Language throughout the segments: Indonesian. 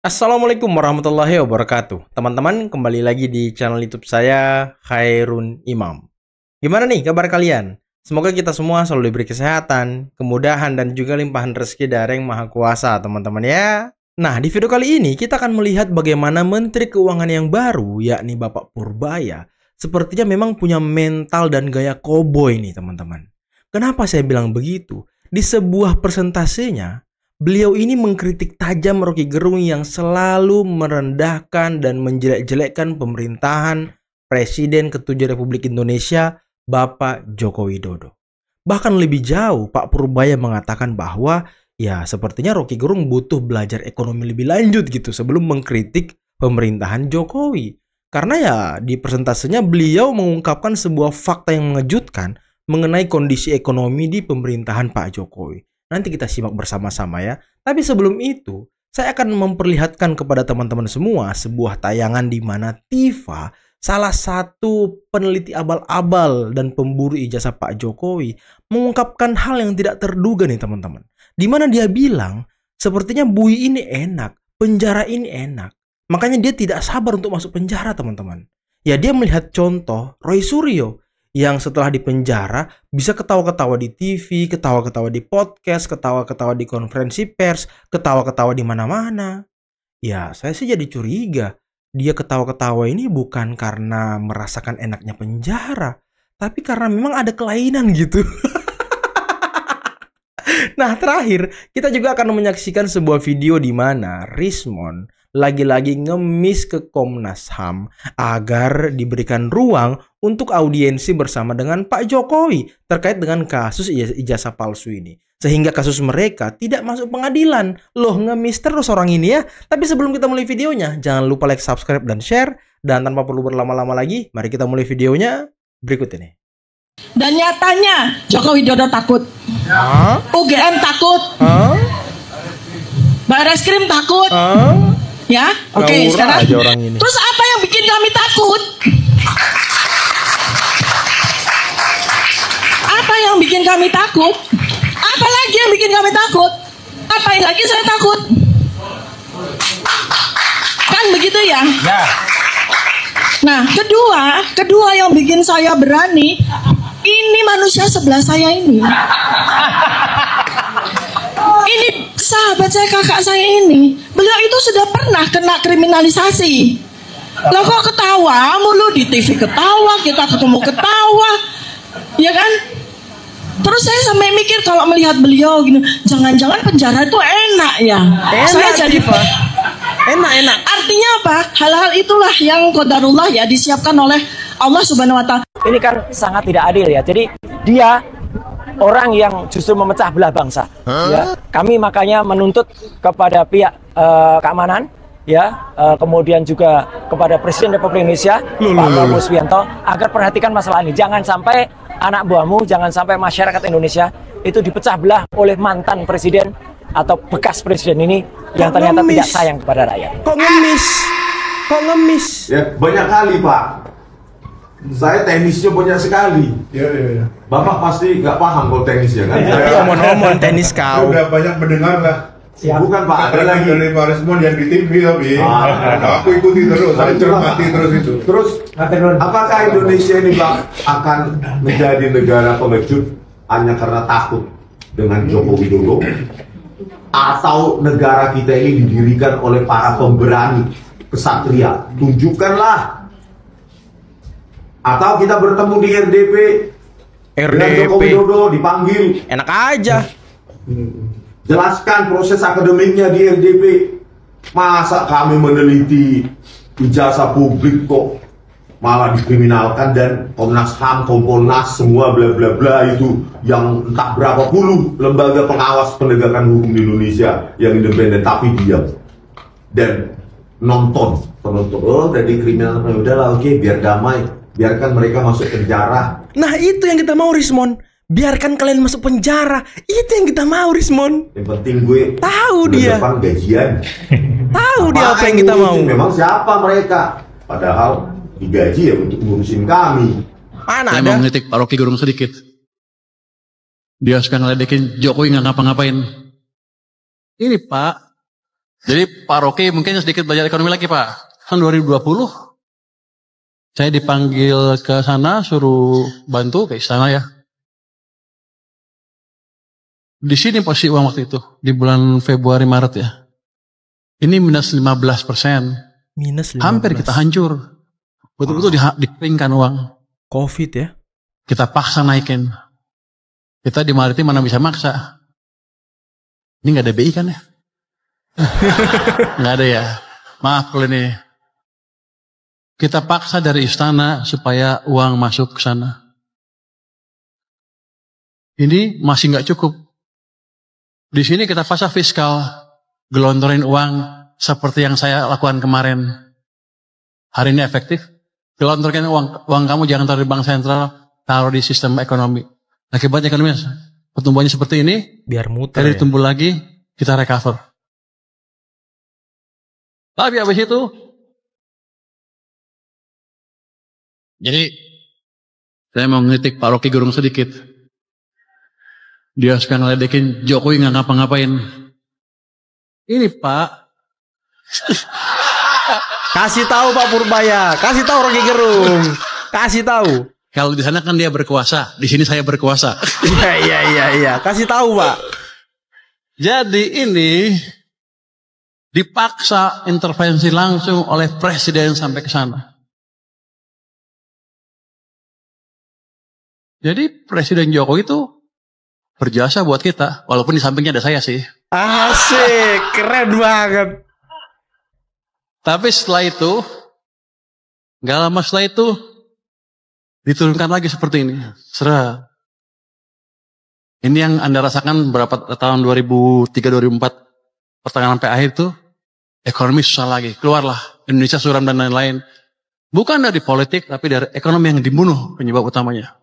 Assalamualaikum warahmatullahi wabarakatuh. Teman-teman, kembali lagi di channel YouTube saya, Khairun Imam. Gimana nih kabar kalian? Semoga kita semua selalu diberi kesehatan, kemudahan, dan juga limpahan rezeki dari Yang Maha Kuasa, teman-teman ya. Nah, di video kali ini kita akan melihat bagaimana Menteri Keuangan yang baru, yakni Bapak Purbaya, sepertinya memang punya mental dan gaya koboi nih, teman-teman. Kenapa saya bilang begitu? Di sebuah presentasenya, beliau ini mengkritik tajam Rocky Gerung yang selalu merendahkan dan menjelek-jelekkan pemerintahan Presiden ke-7 Republik Indonesia, Bapak Joko Widodo. Bahkan lebih jauh, Pak Purbaya mengatakan bahwa ya sepertinya Rocky Gerung butuh belajar ekonomi lebih lanjut gitu sebelum mengkritik pemerintahan Jokowi. Karena ya di presentasinya beliau mengungkapkan sebuah fakta yang mengejutkan mengenai kondisi ekonomi di pemerintahan Pak Jokowi. Nanti kita simak bersama-sama ya. Tapi sebelum itu, saya akan memperlihatkan kepada teman-teman semua sebuah tayangan di mana Tifa, salah satu peneliti abal-abal dan pemburu ijazah Pak Jokowi, mengungkapkan hal yang tidak terduga nih teman-teman. Di mana dia bilang, sepertinya Bui ini enak, penjara ini enak. Makanya dia tidak sabar untuk masuk penjara teman-teman. Ya dia melihat contoh Roy Suryo, yang setelah di penjara bisa ketawa-ketawa di TV, ketawa-ketawa di podcast, ketawa-ketawa di konferensi pers, ketawa-ketawa di mana-mana. Ya, saya sih jadi curiga. Dia ketawa-ketawa ini bukan karena merasakan enaknya penjara, tapi karena memang ada kelainan gitu. Nah, terakhir kita juga akan menyaksikan sebuah video di mana Rismon lagi-lagi ngemis ke Komnas HAM agar diberikan ruang untuk audiensi bersama dengan Pak Jokowi terkait dengan kasus ijazah palsu ini. Sehingga kasus mereka tidak masuk pengadilan. Loh, ngemis terus orang ini ya. Tapi sebelum kita mulai videonya, jangan lupa like, subscribe, dan share. Dan tanpa perlu berlama-lama lagi, mari kita mulai videonya berikut ini. Dan nyatanya Joko Widodo takut, UGM takut, Barreskrim takut, ya. Oke, sekarang terus apa yang bikin kami takut? Apa yang bikin kami takut? Apa lagi yang bikin kami takut? Apa yang lagi saya takut? Kan begitu ya? Nah, kedua yang bikin saya berani, ini manusia sebelah saya ini. Ini sahabat saya, kakak saya ini. Beliau itu sudah pernah kena kriminalisasi. Lah kok ketawa mulu di TV, ketawa, kita ketemu ketawa. Ya kan? Terus saya sampai mikir kalau melihat beliau gini, jangan-jangan penjara itu enak ya. Saya jadi enak. Artinya apa? Hal-hal itulah yang qadarullah ya, disiapkan oleh Allah Subhanahu wa Ta'ala. Ini kan sangat tidak adil ya. Jadi dia orang yang justru memecah belah bangsa. Ya, kami makanya menuntut kepada pihak keamanan, ya, kemudian juga kepada Presiden Republik Indonesia Pak Prabowo Subianto agar perhatikan masalah ini. Jangan sampai anak buahmu, jangan sampai masyarakat Indonesia itu dipecah belah oleh mantan presiden atau bekas presiden ini yang ternyata tidak sayang kepada rakyat. Kok ngemis? Ya banyak kali Pak. Saya teknisnya banyak sekali. Iya. Bapak pasti nggak paham kalau teknisnya kan? Tapi omong-omong tenis kau. Udah banyak mendengar lah. Bukan Pak, ada lagi dari Pak Rismon yang di TV tapi aku ikuti terus, saya cermati terus itu. Terus, apakah Indonesia ini Pak akan menjadi negara pengejut hanya karena takut dengan Joko Widodo? Atau negara kita ini didirikan oleh para pemberani kesatria? Tunjukkanlah. Atau kita bertemu di RDP dengan Joko Widodo dipanggil. Enak aja. Jelaskan proses akademiknya di RDP. Masa kami meneliti ijazah publik kok malah dikriminalkan, dan Komnas HAM, Kompolnas, semua bla bla bla itu yang entah berapa puluh lembaga pengawas penegakan hukum di Indonesia yang independen tapi diam dan penonton. Oh dari kriminal, udahlah oke, biar damai, biarkan mereka masuk penjara. Nah itu yang kita mau Rismon. Biarkan kalian masuk penjara. Itu yang kita mau Rismon. Yang penting gue tahu dia depan gajian. Tahu dia apa yang kita mau. Memang siapa mereka? Padahal digaji ya untuk ngurusin kami. Mana saya ada? mau ngelitik Pak Rocky Gerung sedikit. Dia suka ngeledekin Jokowi nggak ngapa-ngapain. Ini Pak, Jadi Pak Rocky mungkin sedikit belajar ekonomi lagi Pak. Tahun 2020 saya dipanggil ke sana suruh bantu ke istana ya. Di sini posisi uang waktu itu di bulan Februari Maret ya. Ini minus 15%. Minus 15. Hampir kita hancur. Betul-betul dikeringkan uang. Covid ya. Kita paksa naikin. Kita di maritim mana bisa maksa. Ini nggak ada BI kan ya? Nggak ada ya. Maaf kalau ini. Kita paksa dari istana supaya uang masuk ke sana. Ini masih nggak cukup. Di sini kita paksa fiskal, gelontorin uang seperti yang saya lakukan kemarin. Hari ini efektif. Gelontorkan uang kamu jangan taruh di bank sentral, taruh di sistem ekonomi. Akibatnya ekonomi pertumbuhannya seperti ini. Biar muter. Jadi ya? tumbuh lagi, kita recover. Tapi habis itu, jadi saya mau ngeritik Pak Rocky Gerung sedikit. Dia suka ngeledekin Jokowi nggak ngapa-ngapain. Ini Pak. Kasih tahu Pak Purbaya, kasih tahu Rocky Gerung, kasih tahu. Kalau di sana kan dia berkuasa, di sini saya berkuasa. Iya, kasih tahu Pak. Jadi ini dipaksa intervensi langsung oleh presiden sampai ke sana. Jadi Presiden Jokowi itu berjasa buat kita, walaupun di sampingnya ada saya sih. Asik, keren banget. Tapi setelah itu, nggak lama setelah itu, diturunkan lagi seperti ini. Serah. Ini yang Anda rasakan berapa tahun 2003-2004, pertengahan sampai akhir itu, ekonomi susah lagi. Keluarlah Indonesia suram dan lain-lain. Bukan dari politik, tapi dari ekonomi yang dibunuh penyebab utamanya.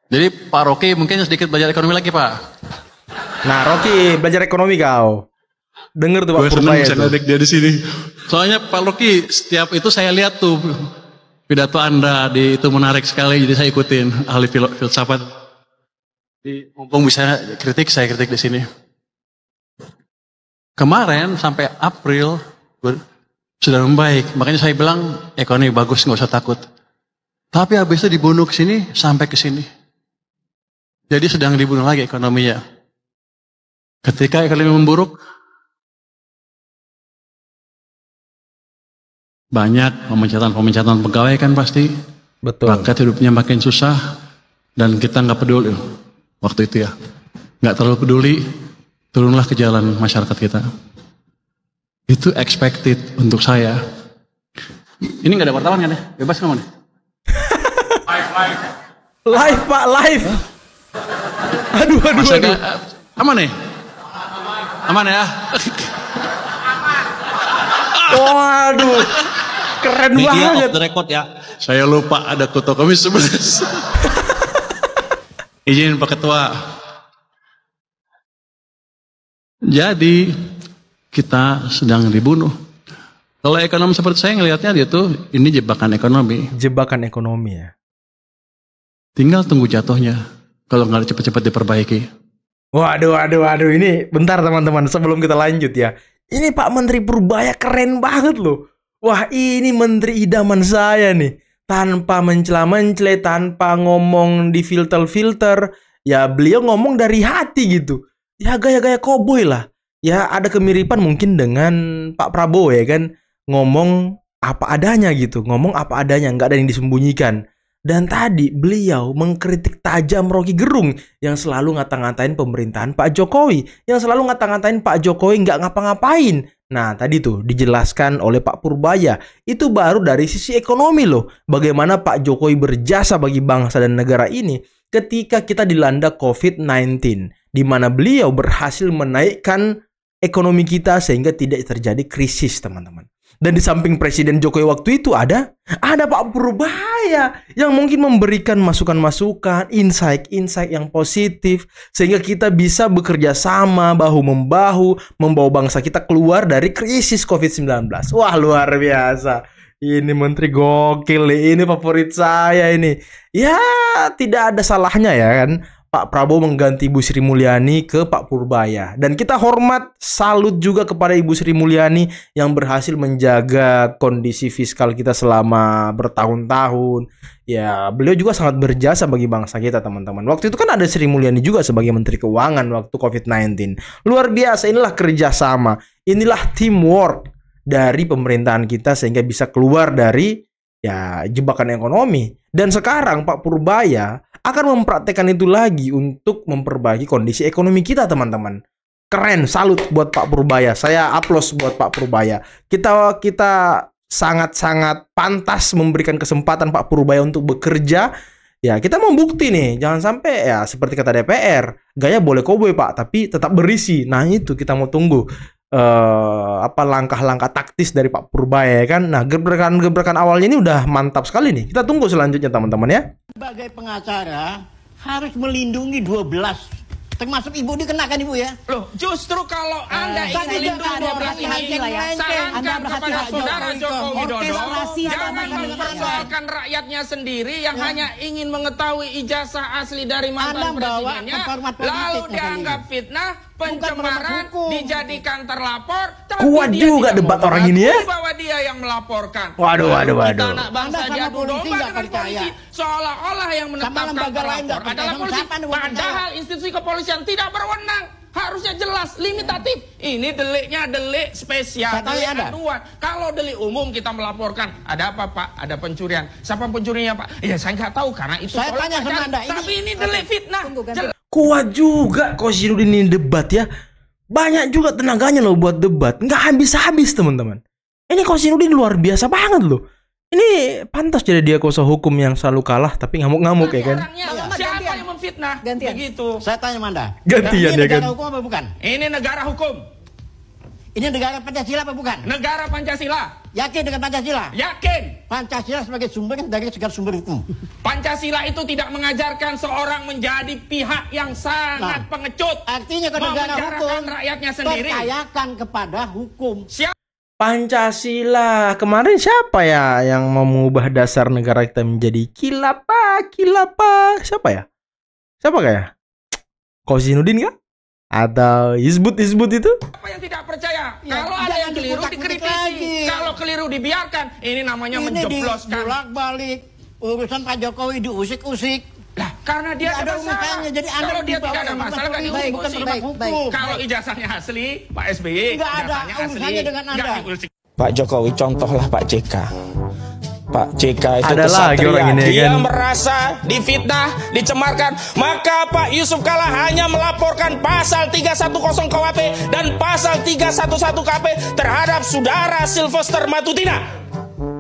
Jadi Pak Rocky mungkin sedikit belajar ekonomi lagi Pak. Nah Rocky belajar ekonomi kau. Denger tuh Pak Gue seneng Purbaya bisa tuh. ngedek dia di sini. Soalnya Pak Rocky setiap itu saya lihat tuh pidato Anda di itu menarik sekali, jadi saya ikutin ahli filsafat. Mumpung bisa kritik, saya kritik di sini. Kemarin sampai April sudah membaik, makanya saya bilang ekonomi bagus, nggak usah takut. Tapi habis itu dibunuh ke sini sampai ke sini. Jadi sedang dibunuh lagi ekonominya. Ketika ekonomi memburuk, banyak pemecatan pegawai kan pasti. Betul. Rakyat hidupnya makin susah dan kita nggak peduli waktu itu ya. Nggak terlalu peduli, turunlah ke jalan masyarakat kita. Itu expected untuk saya. Ini nggak ada wartawan kan ya? Bebas nggak nih? Live Pak, live. Aduh. Aman nih? Aman ya? Waduh, keren Media banget. off the record ya. Saya lupa ada kutu komis 11. Izin Pak Ketua. Jadi kita sedang dibunuh. Kalau ekonomi seperti saya ngelihatnya dia tuh ini jebakan ekonomi. Jebakan ekonomi ya. Tinggal tunggu jatuhnya. Kalau nggak cepet-cepet diperbaiki. Waduh. Ini bentar teman-teman sebelum kita lanjut ya. Ini Pak Menteri Purbaya keren banget loh. Wah ini menteri idaman saya nih. Tanpa mencela-mencela, tanpa ngomong di filter-filter. Ya beliau ngomong dari hati gitu. Ya gaya-gaya koboi lah. Ya ada kemiripan mungkin dengan Pak Prabowo ya kan. Ngomong apa adanya gitu. Ngomong apa adanya, nggak ada yang disembunyikan. Dan tadi beliau mengkritik tajam Rocky Gerung yang selalu ngata-ngatain pemerintahan Pak Jokowi. Yang selalu ngata-ngatain Pak Jokowi nggak ngapa-ngapain. Nah tadi tuh dijelaskan oleh Pak Purbaya. Itu baru dari sisi ekonomi loh. Bagaimana Pak Jokowi berjasa bagi bangsa dan negara ini ketika kita dilanda COVID-19. Di mana beliau berhasil menaikkan ekonomi kita sehingga tidak terjadi krisis teman-teman. Dan di samping Presiden Jokowi waktu itu ada Pak Purbaya yang mungkin memberikan masukan-masukan, insight-insight yang positif sehingga kita bisa bekerja sama bahu-membahu membawa bangsa kita keluar dari krisis COVID-19. Wah, luar biasa. Ini menteri gokil nih, ini favorit saya ini. Ya, tidak ada salahnya ya kan Pak Prabowo mengganti Ibu Sri Mulyani ke Pak Purbaya. Dan kita hormat, salut juga kepada Ibu Sri Mulyani yang berhasil menjaga kondisi fiskal kita selama bertahun-tahun. Ya, beliau juga sangat berjasa bagi bangsa kita, teman-teman. Waktu itu kan ada Sri Mulyani juga sebagai Menteri Keuangan waktu COVID-19. Luar biasa, inilah kerjasama. Inilah teamwork dari pemerintahan kita sehingga bisa keluar dari ya jebakan ekonomi. Dan sekarang Pak Purbaya akan mempraktekkan itu lagi untuk memperbaiki kondisi ekonomi kita, teman-teman. Keren, salut buat Pak Purbaya. Saya aplaus buat Pak Purbaya. Kita sangat-sangat pantas memberikan kesempatan Pak Purbaya untuk bekerja. Ya, kita mau bukti nih. Jangan sampai ya seperti kata DPR, gaya boleh koboi Pak, tapi tetap berisi. Nah, itu kita mau tunggu langkah-langkah taktis dari Pak Purbaya kan. Nah, gebrakan awalnya ini udah mantap sekali nih. Kita tunggu selanjutnya, teman-teman ya. Sebagai pengacara harus melindungi 12, termasuk ibu dikenakan ibu ya. Loh, justru kalau Anda ingin melindungi 12 ini, sarankan kepada saudara Joko Widodo jangan mempersoalkan rakyatnya sendiri yang hanya ingin mengetahui ijazah asli dari mantan presidennya, lalu dianggap fitnah, pencemaran, dijadikan terlapor, tapi kuat dia juga tidak debat mau orang ini ya. Bahwa dia yang melaporkan. Waduh. Kita anak bangsa diadu domba dengan polisi, seolah-olah yang menetapkan terlapor adalah polisi. Padahal institusi kepolisian tidak berwenang. Harusnya jelas, limitatif. Ini deliknya delik spesial, delik aduan. Kalau delik umum kita melaporkan, ada apa Pak? Ada pencurian. Siapa pencurinya Pak? Ya saya nggak tahu karena itu saya tanya sama Anda. Tapi ini delik fitnah. Kuat juga Kosinudin ini debat ya. Banyak juga tenaganya loh buat debat. Nggak habis-habis, teman-teman. Ini Kosinudin luar biasa banget loh. Ini pantas jadi dia kuasa hukum yang selalu kalah tapi ngamuk-ngamuk ya kan. Siapa yang memfitnah? Gantian. Begitu. Saya tanya sama Anda. Gantian ya kan. Ini negara hukum apa bukan? Ini negara hukum. Ini negara Pancasila apa bukan? Negara Pancasila. Yakin dengan Pancasila? Yakin. Pancasila sebagai sumber dari segala sumber hukum. Pancasila itu tidak mengajarkan seorang menjadi pihak yang sangat pengecut. Artinya ke negara hukum rakyatnya sendiri. Percayakan kepada hukum. Pancasila. Kemarin siapa ya yang mau mengubah dasar negara kita menjadi kilapa? Siapa ya? Siapa kayak? Kosinudin kah? Atau Hizbut itu? Apa yang tidak percaya? Ya, kalau ada yang keliru dikritisi. Kalau keliru dibiarkan. Ini namanya menjebloskan. Bolak-balik urusan Pak Jokowi diusik-usik. Lah, karena dia ada masalah. Jadi kalau dia tidak ada masalah nggak diusik. Kalau ijazahnya asli, Pak SBY nggak ada urusannya dengan Anda. Pak Jokowi contohlah Pak JK. Pak JK itu ada kesatria, ini, dia kan? merasa difitnah, dicemarkan, maka Pak Yusuf Kala hanya melaporkan pasal 310 KUHP dan pasal 311 KP terhadap saudara Sylvester Matutina.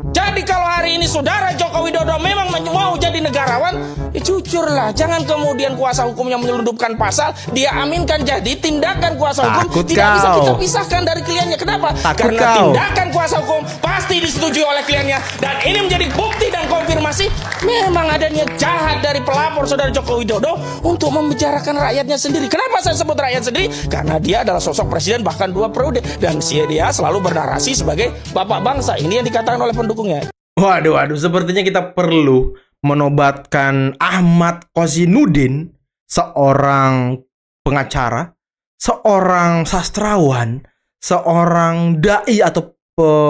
Jadi kalau hari ini saudara Joko Widodo memang mau jadi negarawan, ya jujurlah, jangan kemudian kuasa hukumnya menyelundupkan pasal, dia aminkan jadi tindakan kuasa hukum tidak bisa kita pisahkan dari kliennya. Kenapa? Karena tindakan kuasa hukum pasti disetujui oleh kliennya, dan ini menjadi bukti dan konfirmasi memang adanya jahat dari pelapor saudara Joko Widodo untuk membicarakan rakyatnya sendiri. Kenapa saya sebut rakyat sendiri? Karena dia adalah sosok presiden bahkan 2 periode, dan dia selalu bernarasi sebagai bapak bangsa. Ini yang dikatakan oleh pendukungnya. Waduh, sepertinya kita perlu menobatkan Ahmad Kosinudin, seorang pengacara, seorang sastrawan, seorang dai atau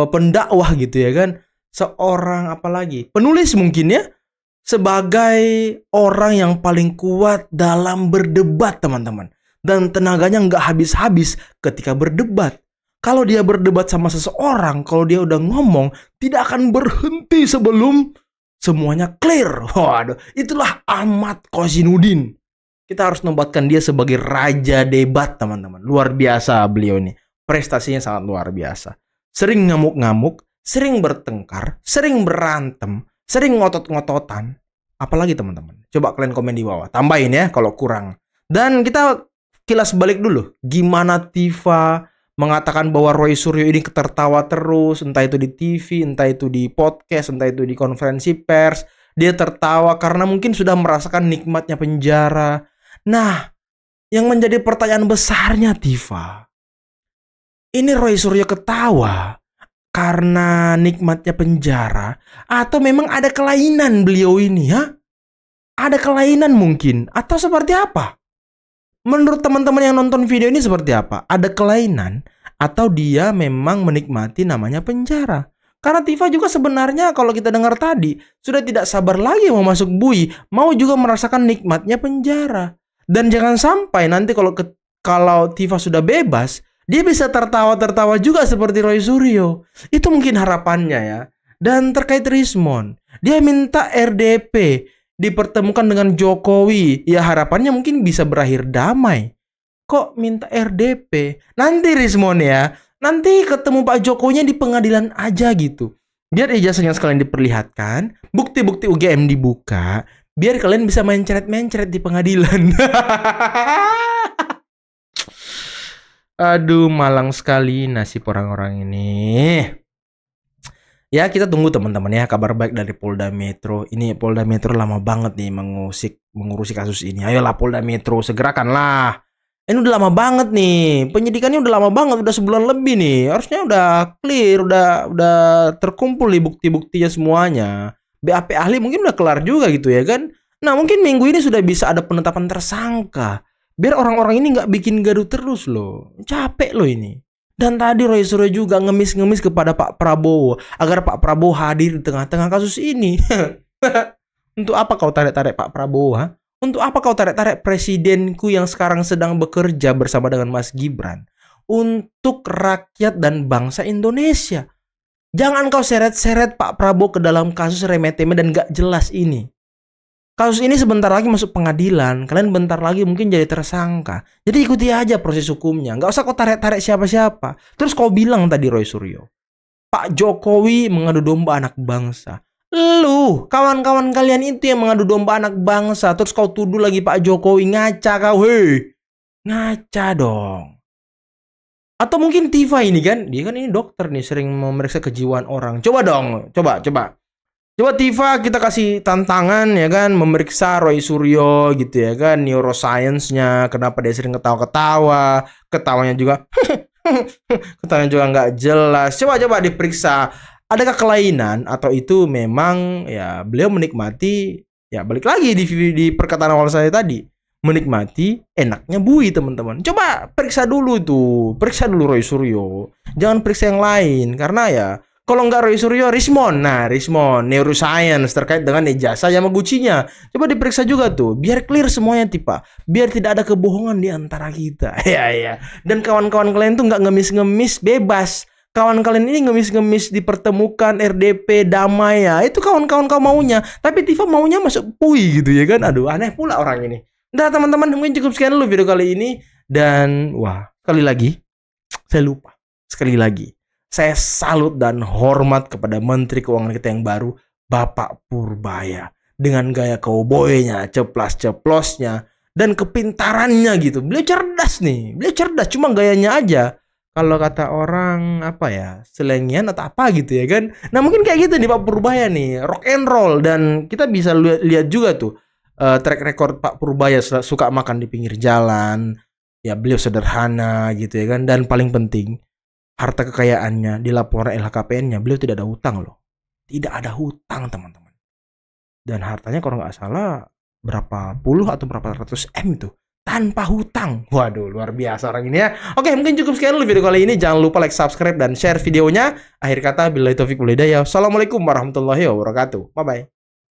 pendakwah gitu ya kan, seorang apalagi penulis mungkin ya, sebagai orang yang paling kuat dalam berdebat, teman-teman, dan tenaganya nggak habis-habis ketika berdebat. Kalau dia berdebat sama seseorang, kalau dia udah ngomong, tidak akan berhenti sebelum semuanya clear. Waduh, itulah Ahmad Kosinudin. Kita harus nobatkan dia sebagai raja debat, teman-teman. Luar biasa beliau ini. Prestasinya sangat luar biasa. Sering ngamuk-ngamuk, sering bertengkar, sering berantem, sering ngotot-ngototan. Apalagi teman-teman? Coba kalian komen di bawah. Tambahin ya kalau kurang. Dan kita kilas balik dulu. Gimana Tifa mengatakan bahwa Roy Suryo ini tertawa terus, entah itu di TV, entah itu di podcast, entah itu di konferensi pers. Dia tertawa karena mungkin sudah merasakan nikmatnya penjara. Nah, yang menjadi pertanyaan besarnya Tifa, ini Roy Suryo ketawa karena nikmatnya penjara atau memang ada kelainan beliau ini, ha? Ada kelainan mungkin atau seperti apa? Menurut teman-teman yang nonton video ini seperti apa? Ada kelainan atau dia memang menikmati namanya penjara? Karena Tifa juga sebenarnya kalau kita dengar tadi sudah tidak sabar lagi mau masuk bui, mau juga merasakan nikmatnya penjara. Dan jangan sampai nanti kalau Tifa sudah bebas, dia bisa tertawa-tertawa juga seperti Roy Suryo. Itu mungkin harapannya ya. Dan terkait Rismon, dia minta RDP dipertemukan dengan Jokowi. Ya harapannya mungkin bisa berakhir damai. Kok minta RDP? Nanti Rismon ya, nanti ketemu Pak Jokowinya di pengadilan aja gitu. Biar ijazahnya sekalian diperlihatkan, bukti-bukti UGM dibuka, biar kalian bisa mencret-mencret di pengadilan. Aduh, malang sekali nasib orang-orang ini. Ya, kita tunggu teman-teman ya kabar baik dari Polda Metro. Ini Polda Metro lama banget nih mengurusi kasus ini. Ayolah Polda Metro, segerakanlah. Ini udah lama banget nih. Penyidikannya udah lama banget, udah sebulan lebih nih. Harusnya udah clear, udah terkumpul nih bukti-buktinya semuanya. BAP ahli mungkin udah kelar juga gitu ya kan. Nah, mungkin minggu ini sudah bisa ada penetapan tersangka. Biar orang-orang ini nggak bikin gaduh terus loh. Capek loh ini. Dan tadi Roy Suryo juga ngemis-ngemis kepada Pak Prabowo agar Pak Prabowo hadir di tengah-tengah kasus ini. Untuk apa kau tarik-tarik Pak Prabowo? Ha? Untuk apa kau tarik-tarik presidenku yang sekarang sedang bekerja bersama dengan Mas Gibran untuk rakyat dan bangsa Indonesia? Jangan kau seret-seret Pak Prabowo ke dalam kasus remeh-temeh dan gak jelas ini. Kasus ini sebentar lagi masuk pengadilan. Kalian bentar lagi mungkin jadi tersangka. Jadi ikuti aja proses hukumnya. Nggak usah kau tarik-tarik siapa-siapa. Terus kau bilang tadi Roy Suryo, Pak Jokowi mengadu domba anak bangsa. Lu, kawan-kawan kalian itu yang mengadu domba anak bangsa. Terus kau tuduh lagi Pak Jokowi. Ngaca kau, hei. Ngaca dong. Atau mungkin Tifa ini kan. Dia kan ini dokter nih, sering memeriksa kejiwaan orang. Coba dong, coba. Coba Tifa kita kasih tantangan ya kan, memeriksa Roy Suryo gitu ya kan, neuroscience-nya, kenapa dia sering ketawa-ketawa, ketawanya juga nggak jelas. Coba diperiksa, adakah kelainan atau itu memang ya beliau menikmati, ya balik lagi di perkataan awal saya tadi, menikmati enaknya bui teman-teman. Coba periksa dulu Roy Suryo, jangan periksa yang lain karena ya kalau nggak Roy Suryo, Rismon. Nah, Rismon, neuroscience terkait dengan ijazah Yamaguchi-nya. Coba diperiksa juga tuh, biar clear semuanya Tifa. Biar tidak ada kebohongan di antara kita. Ya. Dan kawan-kawan kalian tuh nggak ngemis-ngemis, bebas. Kawan kalian ini ngemis-ngemis dipertemukan, RDP, damai ya. Itu kawan-kawan kau maunya. Tapi Tifa maunya masuk PUI gitu ya kan. Aduh, aneh pula orang ini. Nah, teman-teman, mungkin cukup sekian dulu video kali ini. Dan, wah, sekali lagi, saya lupa. Sekali lagi. Saya salut dan hormat kepada Menteri Keuangan kita yang baru, Bapak Purbaya. Dengan gaya cowboynya, ceplas-ceplosnya, dan kepintarannya gitu. Beliau cerdas nih, cuma gayanya aja. Kalau kata orang, apa ya, selengian atau apa gitu ya kan. Nah mungkin kayak gitu nih Pak Purbaya nih, rock and roll. Dan kita bisa lihat juga tuh, track record Pak Purbaya suka makan di pinggir jalan. Ya beliau sederhana gitu ya kan. Dan paling penting, harta kekayaannya di laporan LHKPN-nya beliau tidak ada hutang loh. Tidak ada hutang teman-teman. Dan hartanya kalau nggak salah berapa puluh atau berapa ratus M itu. Tanpa hutang. Waduh luar biasa orang ini ya. Oke mungkin cukup sekian dulu video kali ini. Jangan lupa like, subscribe, dan share videonya. Akhir kata billahi taufiq wal hidayah. Assalamualaikum warahmatullahi wabarakatuh. Bye-bye.